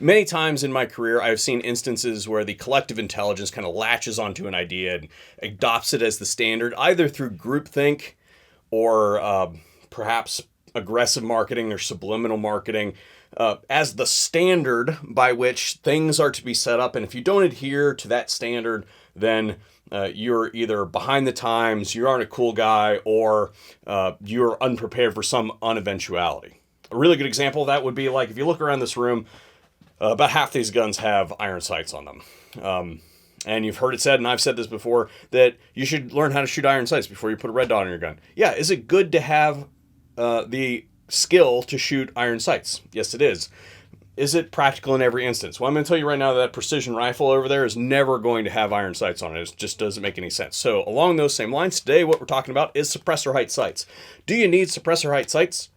Many times in my career, I've seen instances where the collective intelligence kind of latches onto an idea and adopts it as the standard, either through groupthink or perhaps aggressive marketing or subliminal marketing, as the standard by which things are to be set up. And if you don't adhere to that standard, then you're either behind the times, you aren't a cool guy, or you're unprepared for some uneventuality. A really good example of that would be like if you look around this room, about half these guns have iron sights on them. And you've heard it said, and I've said this before, that you should learn how to shoot iron sights before you put a red dot on your gun. Yeah, is it good to have the skill to shoot iron sights? Yes, it is. Is it practical in every instance? Well, I'm going to tell you right now that precision rifle over there is never going to have iron sights on it. It just doesn't make any sense. So along those same lines, today what we're talking about is suppressor height sights. Do you need suppressor height sights?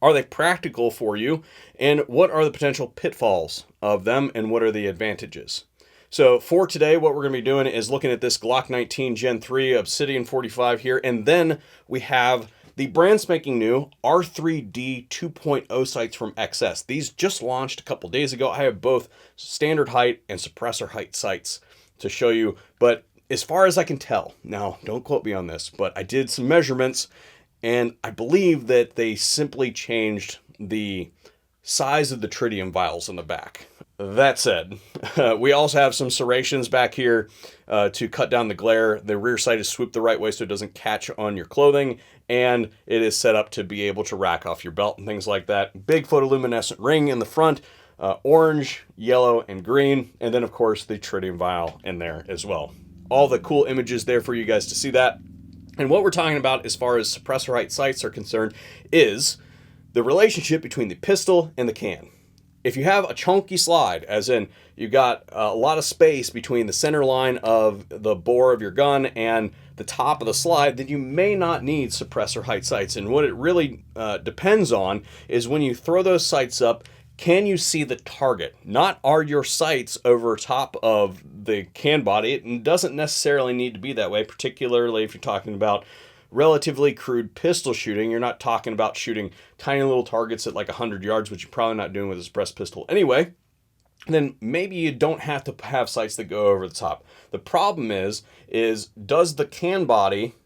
Are they practical for you? And what are the potential pitfalls of them? And what are the advantages? So for today, what we're going to be doing is looking at this Glock 19 Gen 3 Obsidian 45 here. And then we have the brand spanking new R3D 2.0 sights from XS. These just launched a couple days ago. I have both standard height and suppressor height sights to show you. But as far as I can tell, now don't quote me on this, but I did some measurements and I believe that they simply changed the size of the tritium vials in the back. That said, we also have some serrations back here to cut down the glare. The rear sight is swooped the right way so it doesn't catch on your clothing, and it is set up to be able to rack off your belt and things like that. Big photoluminescent ring in the front, orange, yellow, and green, and then of course the tritium vial in there as well. All the cool images there for you guys to see that. And what we're talking about as far as suppressor height sights are concerned is the relationship between the pistol and the can. If you have a chunky slide, as in you've got a lot of space between the center line of the bore of your gun and the top of the slide, then you may not need suppressor height sights. And what it really depends on is when you throw those sights up, can you see the target? Not are your sights over top of the can body. It doesn't necessarily need to be that way, particularly if you're talking about relatively crude pistol shooting. You're not talking about shooting tiny little targets at like 100 yards, which you're probably not doing with a suppressed pistol anyway. Then maybe you don't have to have sights that go over the top. The problem is does the can body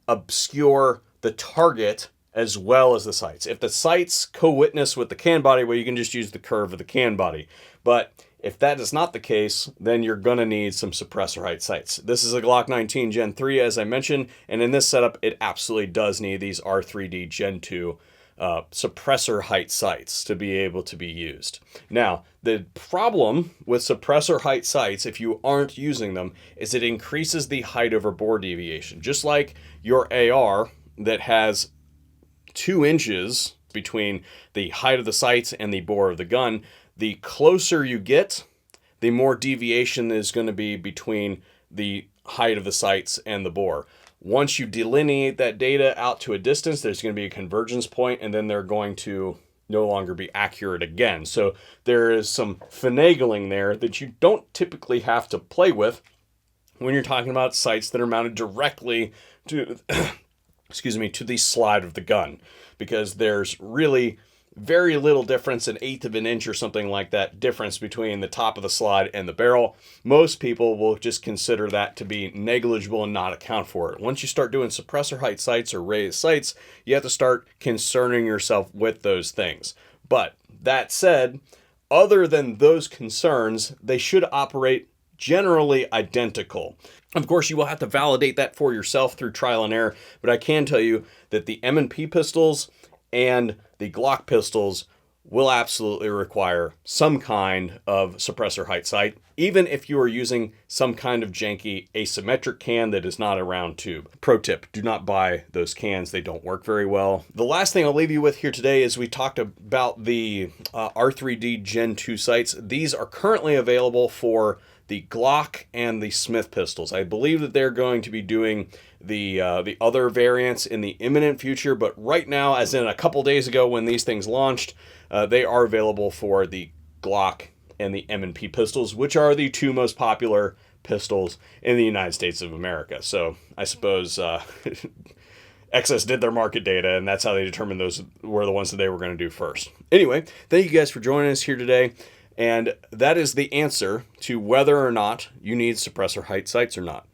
obscure the target as well as the sights? If the sights co-witness with the can body, well, you can just use the curve of the can body. But if that is not the case, then you're going to need some suppressor height sights. This is a Glock 19 Gen 3, as I mentioned, and in this setup, it absolutely does need these R3D Gen 2 suppressor height sights to be able to be used. Now, the problem with suppressor height sights, if you aren't using them, is it increases the height over bore deviation. Just like your AR that has 2 inches between the height of the sights and the bore of the gun, the closer you get, the more deviation is going to be between the height of the sights and the bore. Once you delineate that data out to a distance, there's going to be a convergence point, and then they're going to no longer be accurate again. So there is some finagling there that you don't typically have to play with when you're talking about sights that are mounted directly to to the slide of the gun, because there's really very little difference, an eighth of an inch or something like that difference between the top of the slide and the barrel. Most people will just consider that to be negligible and not account for it. Once you start doing suppressor height sights or raised sights, you have to start concerning yourself with those things. But that said, other than those concerns, they should operate generally identical. Of course, you will have to validate that for yourself through trial and error, but I can tell you that the M&P pistols and the Glock pistols will absolutely require some kind of suppressor height sight, even if you are using some kind of janky asymmetric can that is not a round tube. Pro tip, do not buy those cans. They don't work very well. The last thing I'll leave you with here today is we talked about the R3D Gen 2 sights. These are currently available for the Glock and the Smith pistols. I believe that they're going to be doing the other variants in the imminent future, but right now, as in a couple days ago when these things launched, they are available for the Glock and the M&P pistols, which are the 2 most popular pistols in the United States of America. So I suppose Excess did their market data, and that's how they determined those were the ones that they were going to do first. Anyway, thank you guys for joining us here today. And that is the answer to whether or not you need suppressor height sights or not.